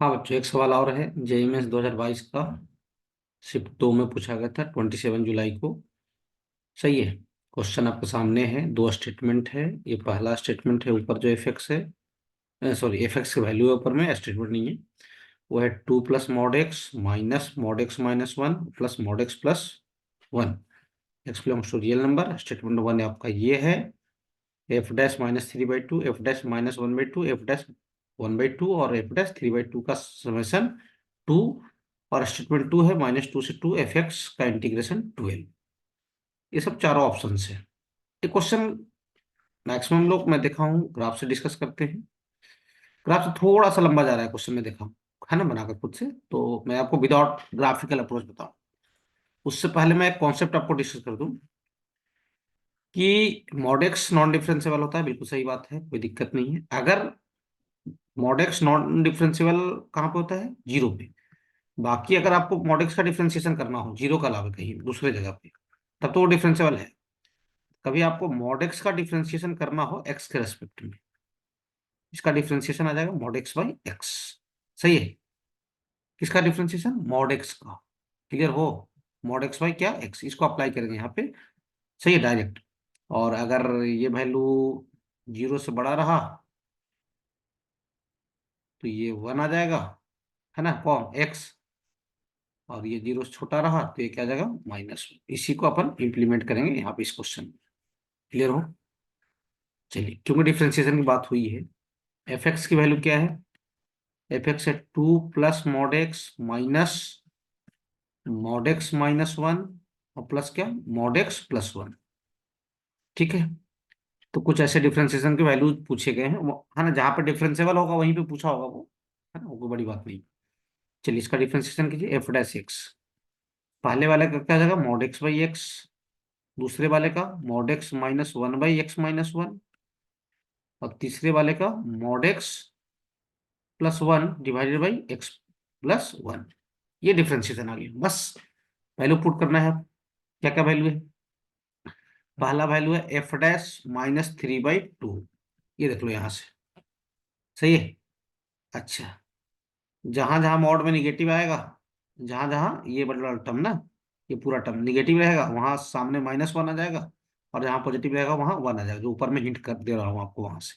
हाँ बच्चों, एक सवाल और है। जेईई मेंस 2022 का शिफ्ट 2 में पूछा गया था 27 जुलाई को। सही है। क्वेश्चन आपके सामने है, दो स्टेटमेंट है। ये पहला स्टेटमेंट है, ऊपर जो एफ एक्स है, सॉरी एफ एक्स की वैल्यू है ऊपर में, स्टेटमेंट नहीं है। वो है 2 + mod x - mod x - 1 plus mod x+1। X belongs to real number. Statement 1 आपका ये है, f' - 3/2, f' - 1/2, f'(1/2) और f'(3/2) का समेशन 2। और स्टेटमेंट 2 है -2 से 2 fx का इंटीग्रेशन 12। ये सब चारों ऑप्शन है। ये क्वेश्चन मैक्सिमम लोग मैं देखा हूँ ग्राफ से डिस्कस करते हैं। ग्राफ से थोड़ा सा लंबा जा रहा है क्वेश्चन, में देखा हूँ है ना, बनाकर खुद से। तो मैं आपको विदाउट ग्राफिकल अप्रोच बताऊँ, उससे पहले मैं एक कॉन्सेप्ट आपको डिस्कस कर दूं कि मॉडेक्स नॉन डिफरेंशिएबल होता है। बिल्कुल सही बात है, कोई दिक्कत नहीं है। अगर मॉडेक्स नॉन डिफरेंशिएबल कहाँ पे होता है? जीरो पे। बाकी अगर आपको मॉडेक्स का डिफरेंशिएशन करना हो जीरो के अलावा कहीं दूसरे जगह पे, तब तो वो डिफरेंशिएबल है। कभी आपको मॉडेक्स का डिफरेंशिएशन करना हो एक्स के रेस्पेक्ट में, इसका डिफरेंशिएशन आ जाएगा मॉड एक्स बाई एक्स। सही है। किसका डिफरेंशिएशन? मॉड एक्स का। क्लियर हो? मॉड एक्स बाई क्या? एक्स। इसको अप्लाई करेंगे यहाँ पे। सही है, डायरेक्ट। और अगर ये वैल्यू जीरो से बड़ा रहा तो ये 1 आ जाएगा, है ना, कौन? एक्स। और ये जीरो से छोटा रहा तो ये क्या आ जाएगा? -1। इसी को अपन इंप्लीमेंट करेंगे यहाँ पे इस क्वेश्चन में। क्लियर हो? चलिए, क्योंकि डिफरेंशिएशन की बात हुई है, एफ एक्स की वैल्यू क्या है? एफ एक्स है 2 + mod x - mod x - 1 और प्लस क्या? mod x+1। ठीक है। तो कुछ ऐसे डिफरेंशिएशन के वैल्यू पूछे गए हैं है ना, जहां पे डिफरेंशिएबल होगा वहीं पे पूछा होगा वो, है ना, वो कोई बड़ी बात नहीं। चलिए, इसका डिफरेंशिएशन कीजिए। f'(x) पहले वाले का क्या जाएगा? mod x/x। दूसरे वाले का mod x - 1/x - 1। और तीसरे वाले का mod x+1 divided by x+1। ये डिफरेंशिएशन आ गया। बस वैल्यू पुट करना है। क्या क्या वैल्यू है? पहला वैल्यू है f'-3/2। ये देख लो यहां से। सही है। अच्छा, जहां जहां मॉड में निगेटिव आएगा, जहां जहां ये बड़ा टर्म ना, ये पूरा टर्म निगेटिव रहेगा, वहां सामने -1 आ जाएगा। और जहां पॉजिटिव रहेगा वहां 1 आ जाएगा, जो ऊपर में हिंट कर दे रहा हूँ आपको वहां से।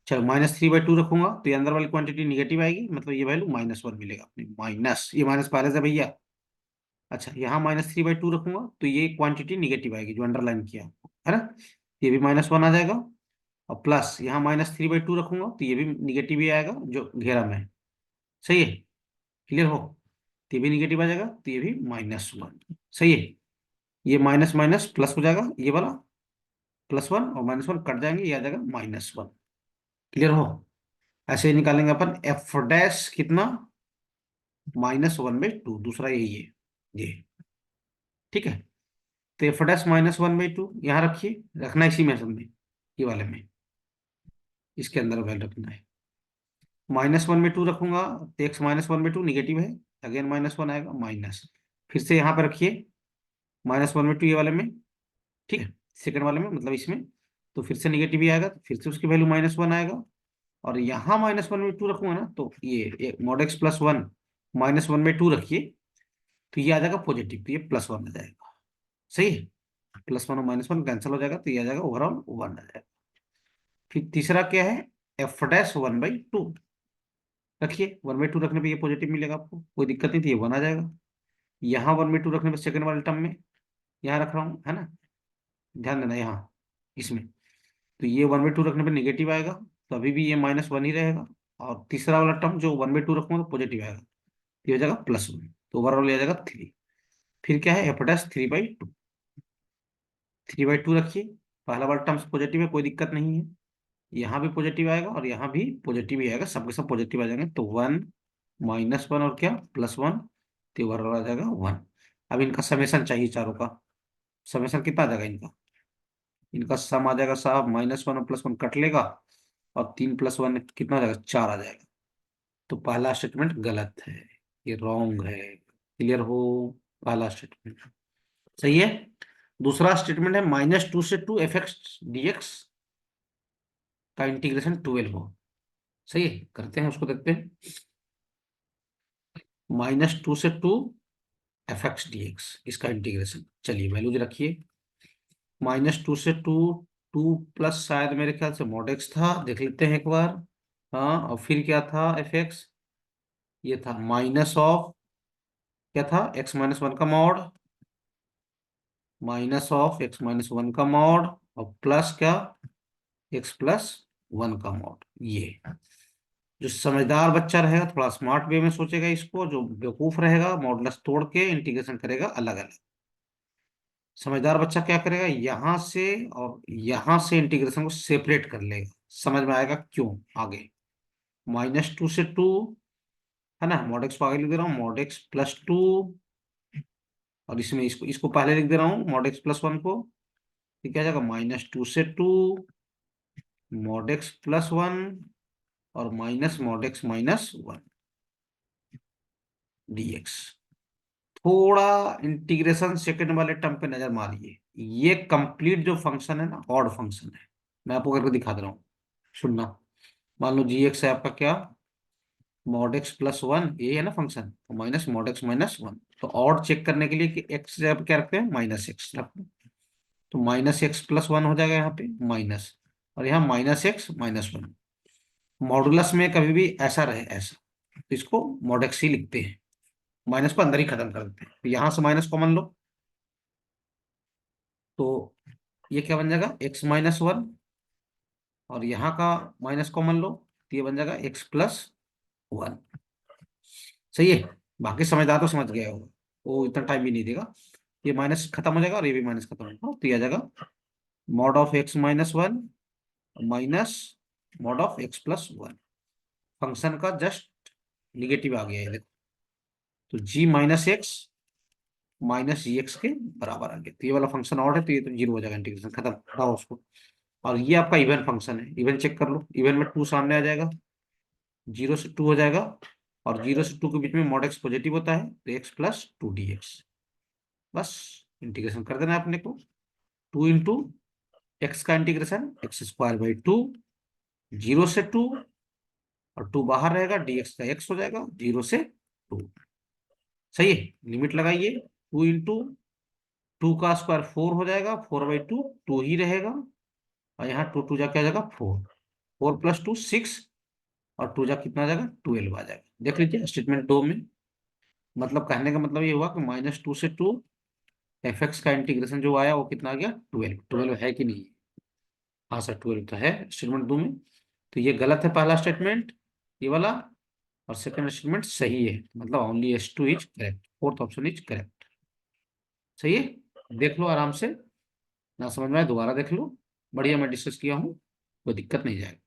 चलो, -3/2 रखूंगा तो ये अंदर वाली क्वांटिटी निगेटिव आएगी, मतलब ये वैल्यू -1 मिलेगा अपने। माइनस, ये माइनस पहले से भैया। अच्छा, यहाँ -3/2 रखूंगा तो ये क्वांटिटी निगेटिव आएगी जो अंडरलाइन किया आपको, है ना। ये भी -1 आ जाएगा। और प्लस यहाँ -3/2 रखूंगा तो ये भी निगेटिव ही आएगा जो घेरा में है। सही है। क्लियर हो? तो ये भी निगेटिव आ जाएगा तो ये भी -1। सही है। ये माइनस माइनस प्लस हो जाएगा, ये वाला +1 और -1 कट जाएंगे, ये आ जाएगा -1। क्लियर हो? ऐसे ही निकालेंगे अपन f' कितना? -1/2। दूसरा यही है, ये। ठीक है। तो f'-1/2 यहाँ रखिए, रखना इसी में, सब में, ये वाले में, इसके अंदर वैल्यू रखना है। -1/2 रखूंगा तो x -1/2 निगेटिव है, अगेन -1 आएगा, माइनस। फिर से यहाँ पे रखिए -1/2 ये वाले में। ठीक है। सेकंड वाले में, मतलब इसमें। तो फिर से निगेटिव ही आएगा, तो फिर से उसकी वैल्यू -1 आएगा। और यहाँ -1/2 रखूंगा ना तो ये mod x+1 -1/2 रखिए तो ये आ जाएगा पॉजिटिव, तो ये +1 आ जाएगा। सही है। +1 और -1 कैंसिल हो जाएगा तो ये आ जाएगा ओवरऑल 1 आ जाएगा। फिर तीसरा क्या है? f'(1/2) रखिए। 1/2 रखने पे ये पॉजिटिव मिलेगा आपको, कोई दिक्कत नहीं थी, ये 1 आ जाएगा। यहाँ 1/2 रखने पे सेकंड वाले टर्म में यहाँ रख रहा हूँ, है ना, ध्यान देना यहाँ इसमें। तो ये 1/2 रखने पे निगेटिव आएगा, तो अभी भी ये -1 ही रहेगा। और तीसरा वाला टर्म जो 1/2 रखूंगा तो पॉजिटिव आएगा, ये हो जाएगा +1, तो ओवरऑल ये आ जाएगा 3। फिर क्या है? f'(3/2)। 3/2 रखिए। पहला वाला टर्म पॉजिटिव है, कोई दिक्कत नहीं है। यहाँ भी पॉजिटिव आएगा और यहाँ भी पॉजिटिव ही आएगा, सबके सब पॉजिटिव आ जाएंगे, तो 1 -1 और क्या +1, तो ओवरऑल आ जाएगा 1। अब इनका समेशन चाहिए चारों का। समेशन कितना आ जाएगा इनका? इनका सम आ जाएगा साहब, -1 और +1 कट लेगा, और 3 + 1 कितना आ जाएगा? 4 आ जाएगा। तो पहला स्टेटमेंट गलत है, ये रॉन्ग है। क्लियर हो? पहला स्टेटमेंट सही है। दूसरा स्टेटमेंट है -2 से 2 fx/dx का इंटीग्रेशन 12 हो। सही है, करते हैं उसको, देखते हैं। -2 से 2 fx dx, इसका इंटीग्रेशन। चलिए वैल्यूज रखिए। -2 से 2, 2 प्लस शायद मेरे ख्याल से मॉड एक्स था, देख लेते हैं एक बार। हाँ, और फिर क्या था एफ एक्स, ये था माइनस ऑफ, क्या था, x-1 का मॉड, माइनस ऑफ x-1 का मॉड, और प्लस क्या, x+1 का मॉड। ये जो समझदार बच्चा रहेगा थोड़ा स्मार्ट वे में सोचेगा इसको, जो बेवकूफ रहेगा मॉडुलस तोड़ के इंटीग्रेशन करेगा अलग अलग। समझदार बच्चा क्या करेगा, यहां से और यहां से इंटीग्रेशन को सेपरेट कर लेगा। समझ में आएगा क्यों आगे। -2 से 2 है ना, मॉड एक्स को आगे लिख दे रहा हूँ, मॉड x+2, और इसमें इसको इसको पहले लिख दे रहा हूँ मॉड x+1 को। ये क्या हो जाएगा, -2 से 2 मॉड x+1 और माइनस मॉड x-1 dx। थोड़ा इंटीग्रेशन सेकंड वाले टर्म पे नजर मारिए। ये कंप्लीट जो फंक्शन है ना, ऑड फंक्शन है। मैं आपको करके दिखा दे रहा हूँ, सुनना। मान लो g है आपका क्या, मॉड x+1, ये है ना फंक्शन, तो माइनस मॉड x-1। तो ऑड चेक करने के लिए कि x जब क्या रखते हैं, -x रखते हैं, तो -x+1 हो जाएगा यहाँ पे माइनस, और यहाँ -x-1। मॉडुलस में कभी भी ऐसा रहे ऐसा, तो इसको मॉड एक्स ही लिखते हैं, माइनस को अंदर ही खत्म कर देते हैं। तो यहां से माइनस कॉमन लो, तो ये क्या बन जाएगा, x-1, और यहाँ का माइनस कॉमन लो, तो ये बन जाएगा x+1। सही है। बाकी समझदार तो समझ गया होगा, वो इतना टाइम भी नहीं देगा। ये माइनस खत्म हो जाएगा और ये भी माइनस खत्म हो जाएगा, तो ये आ जाएगा mod of x-1 minus mod of x+1। Function का जस्ट निगेटिव आ गया है देखो, तो g-x -gx के बराबर आ गया। तो ये वाला फंक्शन ऑड है, तो ये तो जीरो हो जाएगा, इंटीग्रेशन खत्म, हटाओ उसको। और ये आपका इवन फंक्शन है, इवन चेक कर लो, इवन में 2 सामने आ जाएगा, 0 से 2 हो जाएगा, और 0 से 2 के बीच में मॉड एक्स पॉजिटिव होता है, तो x+2 dx। बस इंटीग्रेशन कर देना है अपने को। 2 इंटू एक्स का इंटीग्रेशन x²/2, 0 से 2, और 2 बाहर रहेगा, dx का x हो जाएगा 0 से 2। सही है, लिमिट लगाइए। 2 इंटू 2 का स्क्वायर 4 हो जाएगा, 4/2, 2 ही रहेगा, और यहाँ 2 2 जा क्या आ जाएगा 4, 4+2 6, और 2 जा कितना आ जाएगा 12 आ जाएगा। देख लीजिए स्टेटमेंट 2 में। मतलब कहने का मतलब ये हुआ कि -2 से 2 fx का इंटीग्रेशन जो आया वो कितना आ गया, 12। 12 है कि नहीं, हाँ सर 12 तो है स्टेटमेंट 2 में। तो ये गलत है पहला स्टेटमेंट, ये वाला, और सेकंड स्टेटमेंट सही है, मतलब only S2 is correct, fourth option is correct. सही है, देख लो आराम से, ना समझ में आए दोबारा देख लो, बढ़िया मैं डिस्कस किया हूँ, कोई दिक्कत नहीं जाएगी।